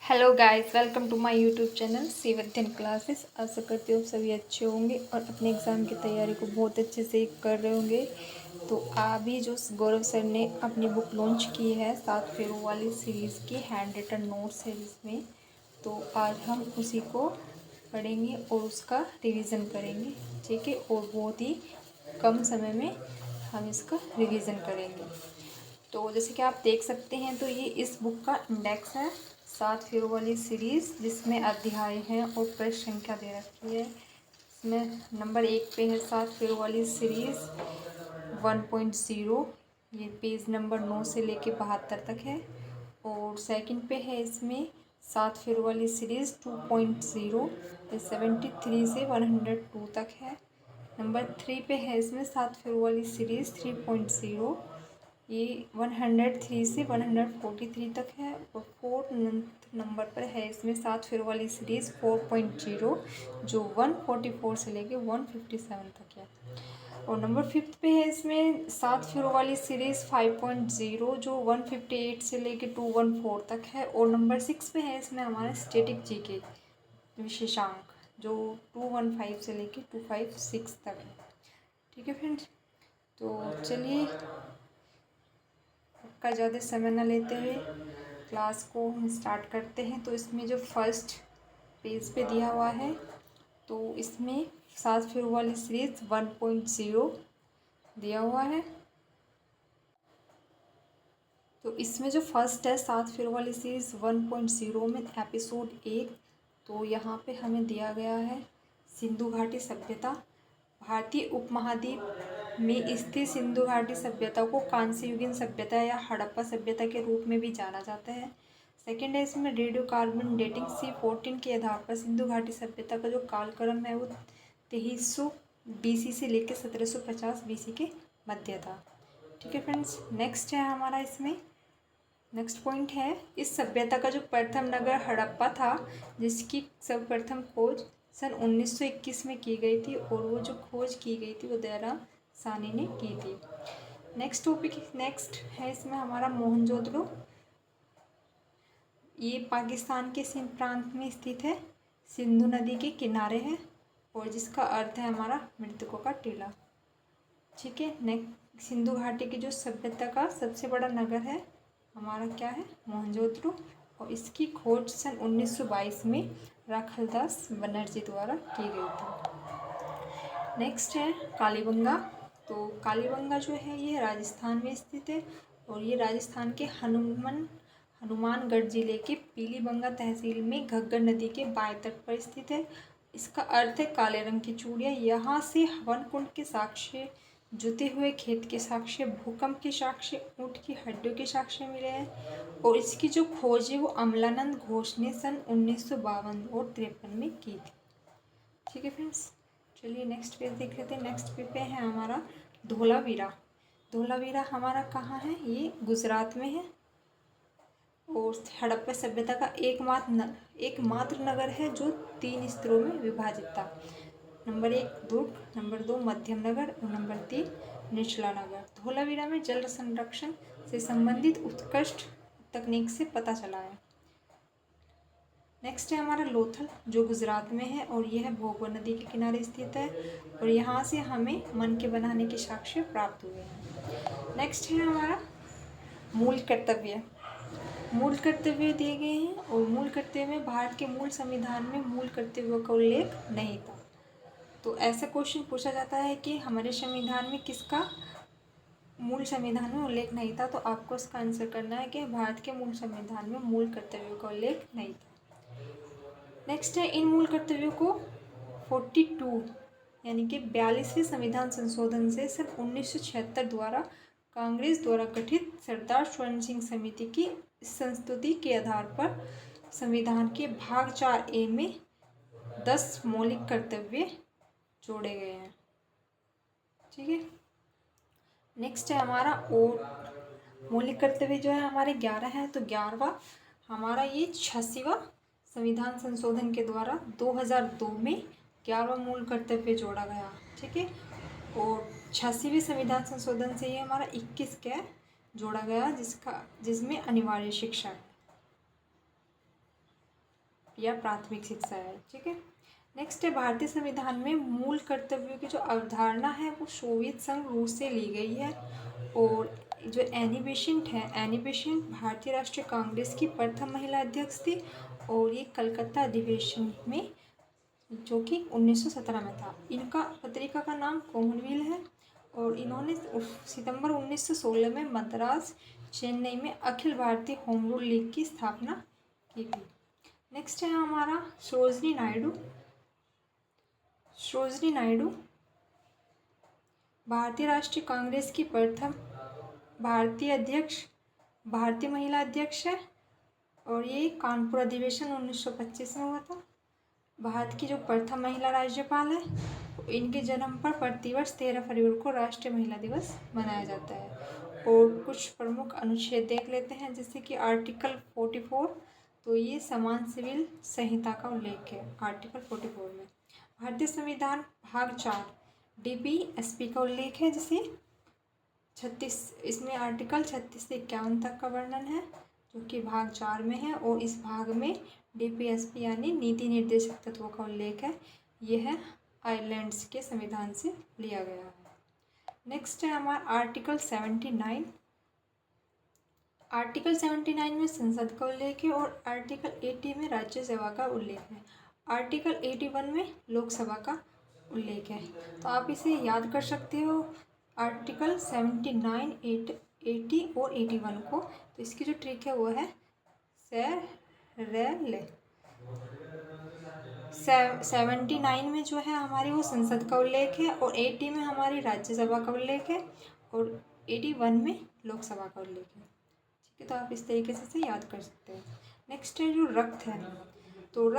Hello guys, welcome to my YouTube channel Sevadhyan classes. आशा करती हूँ सभी अच्छे होंगे और अपने एग्ज़ाम की तैयारी को बहुत अच्छे से कर रहे होंगे। तो अभी जो गौरव सर ने अपनी बुक लॉन्च की है 7 फेरों वाली सीरीज़ की हैंड रिटन नोट सीरीज़ में, तो आज हम उसी को पढ़ेंगे और उसका रिवीजन करेंगे। ठीक है, और बहुत ही कम समय में हम इसका रिवीजन करेंगे। तो जैसे कि आप देख सकते हैं, तो ये इस बुक का इंडेक्स है 7 फेरों वाली सीरीज़, जिसमें अध्याय हैं और पृष्ठ संख्या दे रखी है। इसमें नंबर 1 पे है 7 फेरों वाली सीरीज़ 1.0, ये पेज नंबर 9 से लेके 72 तक है। और सेकंड पे है इसमें 7 फेरों वाली सीरीज़ 2.0, ये 73 से 102 तक है। नंबर 3 पे है इसमें 7 फेरों वाली सीरीज़ 3.0, ये 103 से 143 तक है। और फोर्थ नंबर पर है इसमें 7 फेरों वाली सीरीज़ 4.0, जो 144 से लेके 157 तक है। और नंबर 5 पे है इसमें 7 फेरों वाली सीरीज़ 5.0, जो 158 से लेके 214 तक है। और नंबर 6 पे है इसमें हमारा स्टैटिक जीके विशेषांक, जो 215 से लेके 256 तक है। ठीक है फ्रेंड्स, तो चलिए का ज़्यादा समय न लेते हुए क्लास को हम स्टार्ट करते हैं। तो इसमें जो फर्स्ट पेज पे दिया हुआ है, तो इसमें 7 फेरों वाली सीरीज 1.0 दिया हुआ है। तो इसमें जो फर्स्ट है 7 फेरों वाली सीरीज 1.0 में एपिसोड 1, तो यहाँ पे हमें दिया गया है सिंधु घाटी सभ्यता। भारतीय उपमहाद्वीप में स्थित सिंधु घाटी सभ्यता को कांस्य युगीन सभ्यता या हड़प्पा सभ्यता के रूप में भी जाना जाता है। सेकेंड है इसमें रेडियो कार्बन डेटिंग C14 के आधार पर सिंधु घाटी सभ्यता का जो कालक्रम है वो 2300 BC से लेकर 1750 BC के मध्य था। ठीक है फ्रेंड्स, नेक्स्ट है हमारा इसमें नेक्स्ट पॉइंट है, इस सभ्यता का जो प्रथम नगर हड़प्पा था, जिसकी सर्वप्रथम खोज सन 1921 में की गई थी, और वो जो खोज की गई थी वो दयाराम साहनी ने की थी। नेक्स्ट है इसमें हमारा मोहनजोदड़ो। ये पाकिस्तान के सिंध प्रांत में स्थित है, सिंधु नदी के किनारे है, और जिसका अर्थ है हमारा मृतकों का टीला। ठीक है, नेक्स्ट सिंधु घाटी की जो सभ्यता का सबसे बड़ा नगर है हमारा क्या है, मोहनजोदड़ो, और इसकी खोज सन 1922 में राखलदास बनर्जी द्वारा की गई थी। नेक्स्ट है कालीबंगा। तो कालीबंगा जो है ये राजस्थान में स्थित है, और ये राजस्थान के हनुमानगढ़ जिले के पीलीबंगा तहसील में घग्गर नदी के बाएं तट पर स्थित है। इसका अर्थ है काले रंग की चूड़ियाँ। यहाँ से हवन कुंड के साक्ष्य, जुते हुए खेत के साक्ष्य, भूकंप के साक्ष्य, ऊँट की हड्डियों के साक्ष्य मिले हैं। और इसकी जो खोज है वो अमलानंद घोष ने सन 1952 और 53 में की थी। ठीक है फ्रेंड्स, चलिए नेक्स्ट पेज देख लेते हैं। नेक्स्ट पेज पे है हमारा धोलावीरा। धोलावीरा हमारा कहाँ है, ये गुजरात में है, और हड़प्पा सभ्यता का एकमात्र नगर है जो 3 स्तरों में विभाजित था। नंबर 1 दुर्ग, नंबर 2 मध्यम नगर, और नंबर 3 निचला नगर। धोलावीरा में जल संरक्षण से संबंधित उत्कृष्ट तकनीक से पता चला है। नेक्स्ट है हमारा लोथल, जो गुजरात में है, और यह भोगवा नदी के किनारे स्थित है, और यहाँ से हमें मन के बनाने के साक्ष्य प्राप्त हुए हैं। नेक्स्ट है हमारा मूल कर्तव्य। मूल कर्तव्य दिए गए हैं, और मूल कर्तव्य में भारत के मूल संविधान में मूल कर्तव्यों का उल्लेख नहीं था। तो ऐसा क्वेश्चन पूछा जाता है कि हमारे संविधान में किसका मूल संविधान में उल्लेख नहीं था, तो आपको इसका आंसर करना है कि भारत के मूल संविधान में मूल कर्तव्यों का उल्लेख नहीं था। नेक्स्ट है, इन मूल कर्तव्यों को 42 यानी कि 42वें संविधान संशोधन से सन 1976 द्वारा कांग्रेस द्वारा गठित सरदार स्वर्ण सिंह समिति की संस्तुति के आधार पर संविधान के भाग 4A में 10 मौलिक कर्तव्य जोड़े गए हैं। ठीक है, नेक्स्ट है हमारा और मौलिक कर्तव्य जो है हमारे 11 है, तो 11वां हमारा ये 86वां संविधान संशोधन के द्वारा 2002 में 11वां मूल कर्तव्य जोड़ा गया। ठीक है, और 86वें संविधान संशोधन से ये हमारा 21 क्या जोड़ा गया, जिसमें अनिवार्य शिक्षा है। या प्राथमिक शिक्षा है। ठीक है। नेक्स्ट है भारतीय संविधान में मूल कर्तव्यों की जो अवधारणा है वो सोवियत संघ रूस से ली गई है। और जो एनी बेसेंट है, एनी बेसेंट भारतीय राष्ट्रीय कांग्रेस की प्रथम महिला अध्यक्ष थी और ये कलकत्ता अधिवेशन में जो कि 1917 में था। इनका पत्रिका का नाम कॉमनवेल है और इन्होंने सितंबर 1916 में मद्रास चेन्नई में Akhil Bharatiya home rule league की स्थापना की थी। नेक्स्ट है हमारा सरोजिनी नायडू। सरोजिनी नायडू भारतीय राष्ट्रीय कांग्रेस की प्रथम भारतीय अध्यक्ष, भारतीय महिला अध्यक्ष है और ये कानपुर अधिवेशन 1925 में हुआ था। भारत की जो प्रथम महिला राज्यपाल है, इनके जन्म पर प्रतिवर्ष 13 फरवरी को राष्ट्रीय महिला दिवस मनाया जाता है। और कुछ प्रमुख अनुच्छेद देख लेते हैं, जैसे कि आर्टिकल 44, तो ये समान सिविल संहिता का उल्लेख है आर्टिकल 44 में। भारतीय संविधान भाग 4 DPSP का उल्लेख है, जिसे 36 इसमें आर्टिकल 36 से 51 तक का वर्णन है जो कि भाग 4 में है। और इस भाग में DPSP यानी नीति निर्देशक तत्वों का उल्लेख है। यह आयरलैंड के संविधान से लिया गया है। नेक्स्ट है हमारा आर्टिकल 79। आर्टिकल 79 में संसद का उल्लेख है और आर्टिकल 80 में राज्यसभा का उल्लेख है। आर्टिकल 81 में लोकसभा का उल्लेख है। तो आप इसे याद कर सकते हो आर्टिकल 79, 80 और 81 को। तो इसकी जो ट्रिक है वो है सेरेले 79 में जो है हमारी वो संसद का उल्लेख है और 80 में हमारी राज्यसभा का उल्लेख है और 81 में लोकसभा का उल्लेख है। ठीक है, तो आप इस तरीके से याद कर सकते हैं। नेक्स्ट है जो रक्त है, तो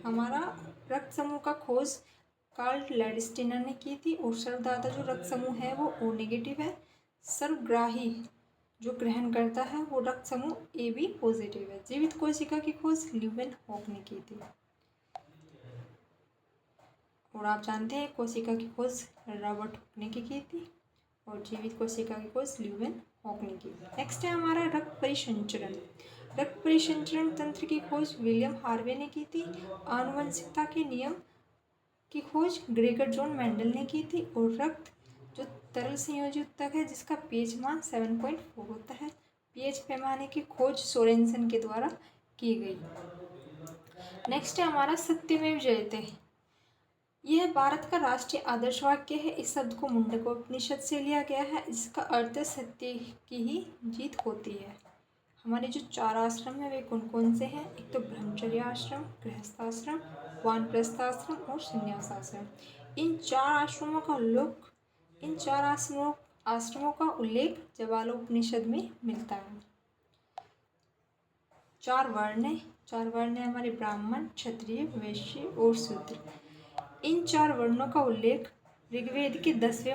हमारा रक्त समूह का खोज कार्ल लैंडस्टीनर ने की थी और सर्वदाता जो रक्त समूह है वो O नेगेटिव है। सर्वग्राही जो ग्रहण करता है वो रक्त समूह AB पॉजिटिव है। जीवित कोशिका की खोज ल्यूवेन हॉक ने की थी और आप जानते हैं कोशिका की खोज रॉबर्ट हुक ने की थी और जीवित कोशिका की खोज ल्यूवेन हॉक ने की। नेक्स्ट है हमारा रक्त परिसंचरण। रक्त परिसंचरण तंत्र की खोज विलियम हार्वे ने की थी। आनुवंशिकता के नियम की खोज ग्रेगर जॉन मेंडल ने की थी और रक्त जो तरल संयोजित ऊतक है जिसका pH मान 7.4 होता है, pH पैमाने की खोज सोरेनसन के द्वारा की गई। नेक्स्ट है हमारा सत्यमेव जयते। यह भारत का राष्ट्रीय आदर्श वाक्य है। इस शब्द को मुंडकोपनिषद से लिया गया है, जिसका अर्थ सत्य की ही जीत होती है। हमारे जो 4 आश्रम है वे कौन कौन से हैं? एक तो ब्रह्मचर्य आश्रम, गृहस्थाश्रम, वानप्रस्थाश्रम और संन्यास आश्रम। इन 4 आश्रमों का उल्लेख ज्वालोपनिषद में मिलता है। 4 वर्ण है हमारे ब्राह्मण, क्षत्रिय, वैश्य और शूद्र। इन 4 वर्णों का उल्लेख ऋग्वेद के 10वें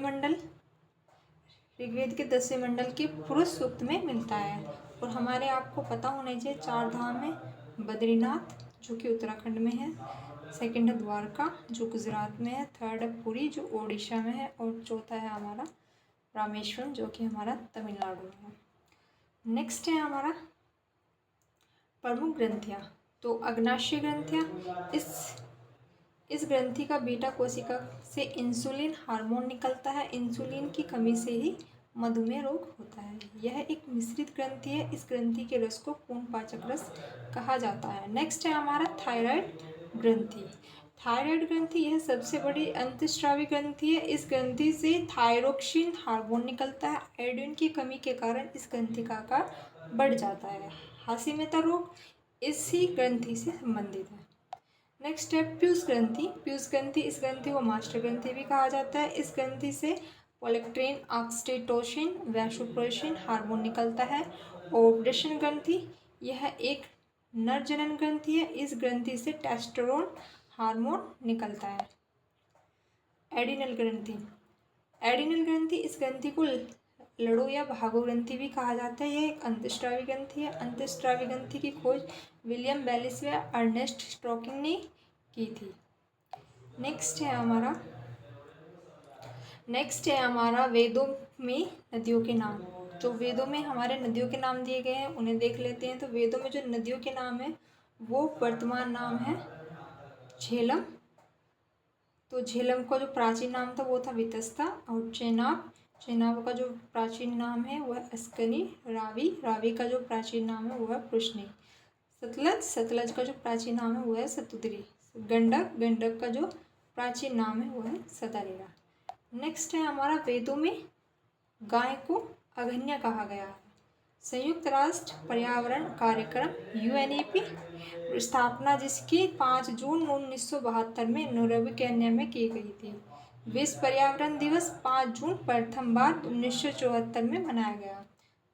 मंडल के पुरुष सूक्त में मिलता है। और हमारे आपको पता होना चाहिए 4 धाम में बद्रीनाथ जो कि उत्तराखंड में है, सेकंड है द्वारका जो गुजरात में है, थर्ड है पुरी जो ओडिशा में है और चौथा है हमारा रामेश्वरम जो कि हमारा तमिलनाडु में है। नेक्स्ट है हमारा प्रमुख ग्रंथियाँ। तो अग्नाशय ग्रंथियाँ, इस ग्रंथि का बीटा कोशिका से इंसुलिन हार्मोन निकलता है। इंसुलिन की कमी से ही मधुमेह रोग होता है। यह एक मिश्रित ग्रंथि है। इस ग्रंथि के रस को पूर्ण पाचक रस कहा जाता है। नेक्स्ट है हमारा थायराइड ग्रंथि। थायराइड ग्रंथि यह सबसे बड़ी अंतःस्रावी ग्रंथि है। इस ग्रंथि से थायरोक्सिन हार्मोन निकलता है। आयोडीन की कमी के कारण इस ग्रंथि का आकार बढ़ जाता है। हाशिमेता रोग इसी ग्रंथि से संबंधित है। नेक्स्ट है पीयूष ग्रंथि। पीयूष ग्रंथि, इस ग्रंथि को मास्टर ग्रंथि भी कहा जाता है। इस ग्रंथि से पोलेक्ट्रिन, ऑक्सीटोसिन, वैसोप्रेसिन हार्मोन निकलता है। ओवुलेशन ग्रंथि, यह एक नर जनन ग्रंथि है। इस ग्रंथि से टेस्टोस्टेरोन हार्मोन निकलता है। एडिनल ग्रंथि, एडिनल ग्रंथि, इस ग्रंथि को लड़ो या भागो ग्रंथि भी कहा जाता है। यह एक अंतःस्रावी ग्रंथि है। अंतःस्रावी ग्रंथि की खोज विलियम बेलिस व अर्नेस्ट स्टॉकिंग ने की थी। नेक्स्ट है हमारा वेदों में नदियों के नाम। तो वेदों में हमारे नदियों के नाम दिए गए हैं, उन्हें देख लेते हैं। तो वेदों में जो नदियों के नाम है वो वर्तमान नाम है झेलम। तो झेलम का जो प्राचीन नाम था वो था वितस्ता। और चेनाब का जो प्राचीन नाम है वह अस्कनी। रावी का जो प्राचीन नाम है वो है पुष्णी। सतलज का जो प्राचीन नाम है वो है सतुद्री। गंडक का जो प्राचीन नाम है वो है सतारीरा। नेक्स्ट है हमारा, वेदों में गाय को अगन्य कहा गया है। संयुक्त राष्ट्र पर्यावरण कार्यक्रम UNEP स्थापना जिसकी 5 जून 1972 में नैरोबी केन्या में की गई थी। विश्व पर्यावरण दिवस 5 जून प्रथम बार 1974 में मनाया गया।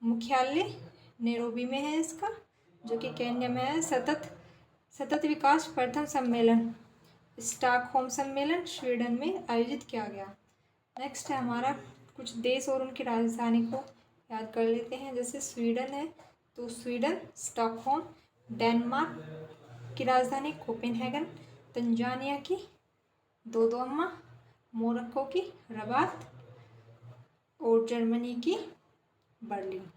मुख्यालय नैरोबी में है इसका, जो कि केन्या में है। सतत विकास प्रथम सम्मेलन स्टॉकहोम सम्मेलन स्वीडन में आयोजित किया गया। नेक्स्ट है हमारा, कुछ देश और उनकी राजधानी को याद कर लेते हैं। जैसे स्वीडन है तो स्वीडन स्टॉकहोम। डेनमार्क की राजधानी कोपेनहेगन। तंजानिया की दोदोमा। मोरक्को की रबात। और जर्मनी की बर्लिन।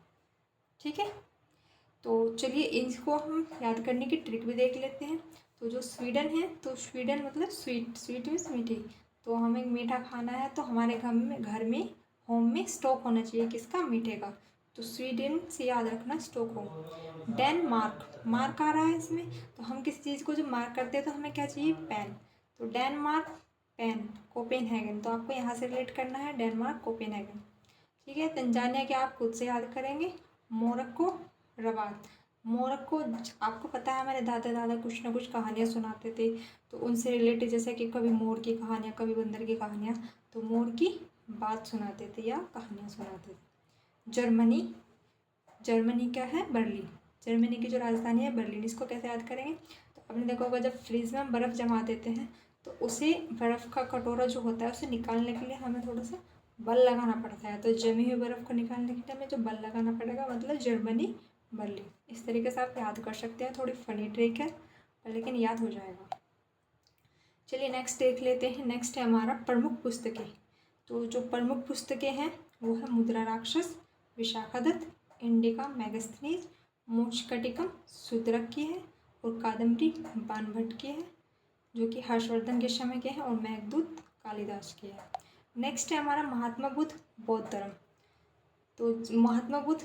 ठीक है, तो चलिए इनको हम याद करने की ट्रिक भी देख लेते हैं। तो जो स्वीडन है, तो स्वीडन मतलब स्वीट मीन्स मीठी। तो हमें मीठा खाना है तो हमारे घर में होम में स्टॉक होना चाहिए किसका, मीठे का। तो स्वीडन से याद रखना स्टॉकहोम। डेनमार्क, मार्क आ रहा है इसमें, तो हम किसी चीज़ को जब मार्क करते हैं तो हमें क्या चाहिए, पेन। तो डेनमार्क पेन। कोपेनहेगन, तो आपको यहाँ से रिलेट करना है डेनमार्क कोपेनहेगन। ठीक है, तंजानिया के आप खुद से याद करेंगे। Morocco Rabat. मोरक्को आपको पता है हमारे दादा कुछ ना कुछ कहानियाँ सुनाते थे, तो उनसे रिलेटेड, जैसे कि कभी मोर की कहानियाँ, कभी बंदर की कहानियाँ, तो मोर की बात सुनाते थे या कहानियाँ सुनाते थे। जर्मनी क्या है, बर्लिन। जर्मनी की जो राजधानी है बर्लिन। इसको कैसे याद करेंगे, तो आपने देखा होगा जब फ्रीज में हम बर्फ़ जमा देते हैं तो उसे बर्फ़ का कटोरा जो होता है उसे निकालने के लिए हमें थोड़ा सा बल लगाना पड़ता है। तो जमी हुई बर्फ़ को निकालने के लिए हमें जो बल लगाना पड़ेगा, मतलब जर्मनी बर्लिन। इस तरीके से आप याद कर सकते हैं। थोड़ी फनी ट्रिक है लेकिन याद हो जाएगा। चलिए नेक्स्ट देख लेते हैं। नेक्स्ट है हमारा प्रमुख पुस्तकें। तो जो प्रमुख पुस्तकें हैं वो है मुद्रा राक्षस, विशाखादत्त, इंडिका मैगस्थनीज, मोक्षकटिकम शूद्रक की है, और कादम्बरी बाणभट्ट की है जो कि हर्षवर्धन के समय के हैं, और मेघदूत कालिदास की है। नेक्स्ट है हमारा महात्मा बुद्ध बौद्ध धर्म। तो महात्मा बुद्ध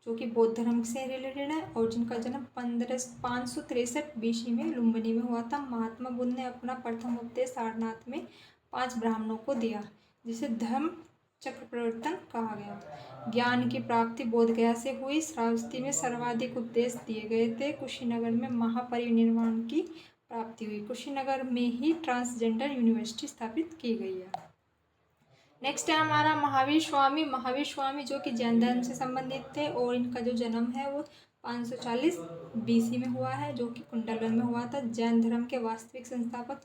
जो कि बौद्ध धर्म से रिलेटेड है और जिनका जन्म 563 BC में लुम्बिनी में हुआ था। महात्मा बुद्ध ने अपना प्रथम उपदेश सारनाथ में 5 ब्राह्मणों को दिया, जिसे धर्म चक्र प्रवर्तन कहा गया। ज्ञान की प्राप्ति बोधगया से हुई। श्रावस्ती में सर्वाधिक उपदेश दिए गए थे। कुशीनगर में महापरिनिर्वाण की प्राप्ति हुई। कुशीनगर में ही ट्रांसजेंडर यूनिवर्सिटी स्थापित की गई है। नेक्स्ट है हमारा महावीर स्वामी जो कि जैन धर्म से संबंधित थे, और इनका जो जन्म है वो 540 BC में हुआ है, जो कि कुंडलगढ़ में हुआ था। जैन धर्म के वास्तविक संस्थापक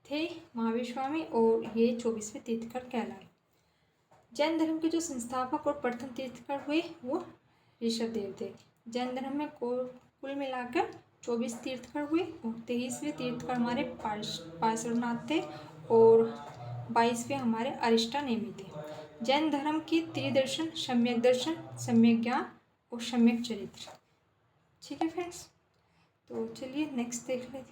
थे महावीर स्वामी, और ये 24वें तीर्थकर कहलाए। जैन धर्म के जो संस्थापक और प्रथम तीर्थकर हुए वो ऋषभदेव थे। जैन धर्म में कुल मिलाकर 24 तीर्थकर हुए, और 23वें तीर्थकर हमारे पार्श्वनाथ थे, और 22वें हमारे अरिष्टानेमी थे। जैन धर्म की त्रिदर्शन, सम्यक दर्शन, सम्यक ज्ञान और सम्यक चरित्र। ठीक है फ्रेंड्स, तो चलिए नेक्स्ट देख लेते हैं।